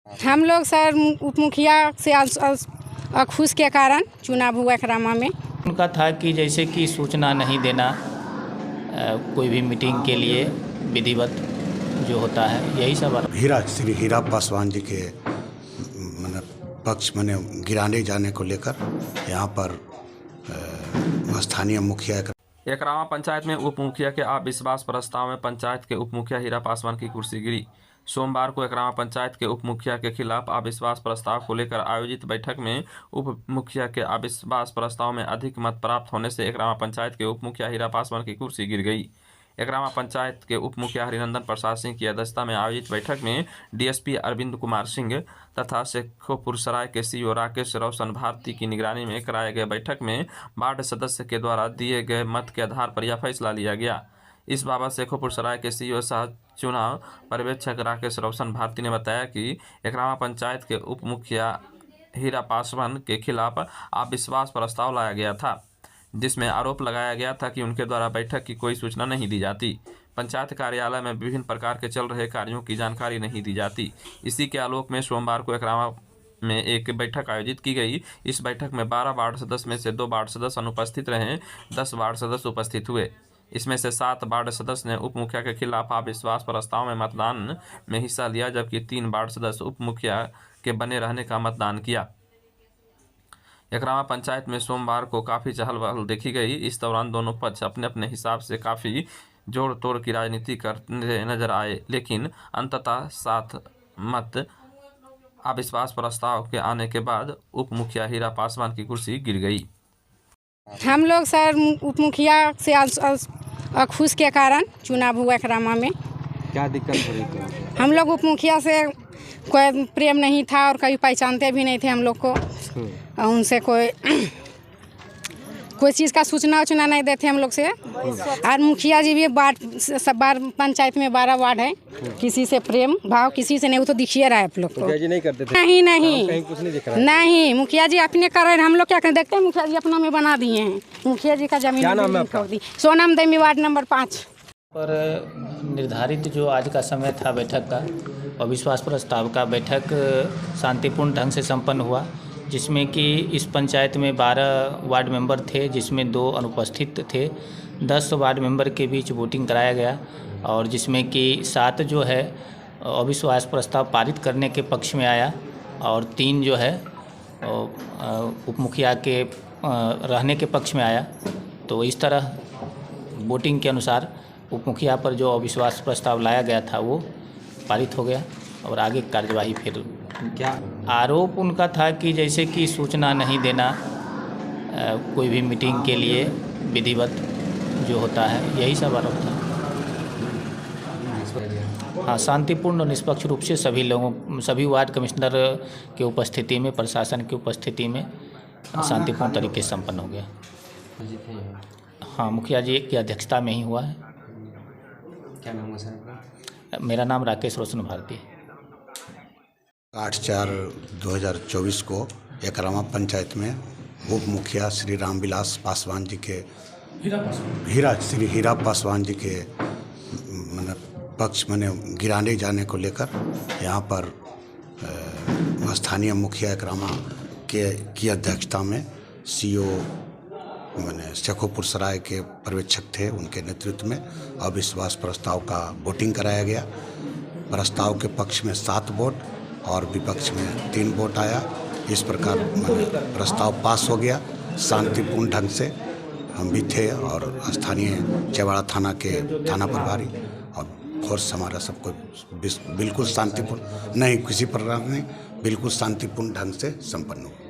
हम लोग सर उप मुखिया से अखुश के कारण चुनाव हुआ एकरामा में। उनका था कि जैसे कि सूचना नहीं देना कोई भी मीटिंग के लिए विधिवत जो होता है, यही सब। श्री हीरा पासवान जी के पक्ष गिराने जाने को लेकर यहाँ पर स्थानीय मुखिया एकरामा पंचायत में उप मुखिया के अविश्वास प्रस्ताव में पंचायत के उप मुखिया हीरा पासवान की कुर्सी गिरी। सोमवार को एकरामा पंचायत के उप मुखिया के खिलाफ अविश्वास प्रस्ताव को लेकर आयोजित बैठक में उप मुखिया के अविश्वास प्रस्ताव में अधिक मत प्राप्त होने से एकरामा पंचायत के उप मुखिया हीरा पासवान की कुर्सी गिर गई। एकरामा पंचायत के उप मुखिया हरिनंदन प्रसाद सिंह की अध्यक्षता में आयोजित बैठक में डीएसपी अरविंद कुमार सिंह तथा शेखोपुर सराय के सीईओ राकेश रोशन भारती की निगरानी में कराए गए बैठक में वार्ड सदस्य के द्वारा दिए गए मत के आधार पर यह फैसला लिया गया। इस बाबत शेखोपुर सराय के सीईओ सह चुनाव पर्यवेक्षक राकेश रोशन भारती ने बताया कि एकरामा पंचायत के उप मुखिया हीरा पासवान के खिलाफ अविश्वास प्रस्ताव लाया गया था, जिसमें आरोप लगाया गया था कि उनके द्वारा बैठक की कोई सूचना नहीं दी जाती, पंचायत कार्यालय में विभिन्न प्रकार के चल रहे कार्यों की जानकारी नहीं दी जाती। इसी के आलोक में सोमवार को एकरामा में एक बैठक आयोजित की गई। इस बैठक में 12 वार्ड सदस्य में से 2 वार्ड सदस्य अनुपस्थित रहे, 10 वार्ड सदस्य उपस्थित हुए। इसमें से 7 वार्ड सदस्य ने उप मुखिया के खिलाफ अविश्वास प्रस्ताव में मतदान में हिस्सा लिया, जबकि 3 वार्ड सदस्य उप मुखिया के बने रहने का मतदान किया। एकरामा पंचायत में सोमवार को काफ़ी चहल पहल देखी गई। इस दौरान दोनों पक्ष अपने अपने हिसाब से काफ़ी जोड़ तोड़ की राजनीति करते नजर आए, लेकिन अंततः 7 मत अविश्वास प्रस्ताव के आने के बाद उप मुखिया हीरा पासवान की कुर्सी गिर गई। हम लोग सर उप मुखिया से अखुश के कारण चुनाव हुआ एकरामा में। क्या दिक्कत हो रही थी? हम लोग उप मुखिया से कोई प्रेम नहीं था और कभी पहचानते भी नहीं थे हम लोग को, और उनसे कोई चीज़ का सूचना नहीं देते हम लोग से। और मुखिया जी भी वार्ड पंचायत में 12 वार्ड है, किसी से प्रेम भाव किसी से नहीं, वो तो दिखिए रहा है आप लोग को। मुखिया जी नहीं करते थे? नहीं कहीं कुछ नहीं दिख रहा? नहीं, मुखिया जी अपने कर रहे हैं, हम लोग क्या करें, देखते हैं मुखिया जी अपना में बना दिए हैं। मुखिया जी का जमीन क्या नाम है आपका? सोनम देवी, वार्ड नंबर 5 पर निर्धारित जो आज का समय था बैठक का, अविश्वास प्रस्ताव का बैठक शांतिपूर्ण ढंग से संपन्न हुआ, जिसमें कि इस पंचायत में 12 वार्ड मेंबर थे, जिसमें 2 अनुपस्थित थे। 10 वार्ड मेंबर के बीच वोटिंग कराया गया, और जिसमें कि 7 जो है अविश्वास प्रस्ताव पारित करने के पक्ष में आया, और 3 जो है उप मुखिया के रहने के पक्ष में आया। तो इस तरह वोटिंग के अनुसार उप मुखिया पर जो अविश्वास प्रस्ताव लाया गया था वो पारित हो गया, और आगे कार्यवाही फिर। क्या आरोप उनका था कि जैसे कि सूचना नहीं देना कोई भी मीटिंग के लिए विधिवत जो होता है, यही सब आरोप था। हाँ, शांतिपूर्ण और निष्पक्ष रूप से सभी वार्ड कमिश्नर के उपस्थिति में, प्रशासन की उपस्थिति में शांतिपूर्ण तरीके से संपन्न हो गया। हाँ, मुखिया जी की अध्यक्षता में ही हुआ है। क्या नाम है सर? मेरा नाम राकेश रोशन भारती है। 8/4/2024 को एकरामा पंचायत में उप मुखिया श्री रामविलास पासवान जी के श्री हीरा पासवान जी के पक्ष गिराने जाने को लेकर यहाँ पर स्थानीय मुखिया एकरामा की अध्यक्षता में सीईओ शेखोपुर सराय के पर्यवेक्षक थे, उनके नेतृत्व में अविश्वास प्रस्ताव का वोटिंग कराया गया। प्रस्ताव के पक्ष में 7 वोट और विपक्ष में 3 वोट आया। इस प्रकार प्रस्ताव पास हो गया शांतिपूर्ण ढंग से। हम भी थे और स्थानीय चेवाड़ा थाना के थाना प्रभारी और फोर्स हमारा सबको बिल्कुल शांतिपूर्ण, नहीं किसी प्रकार नहीं, बिल्कुल शांतिपूर्ण ढंग से संपन्न हुआ।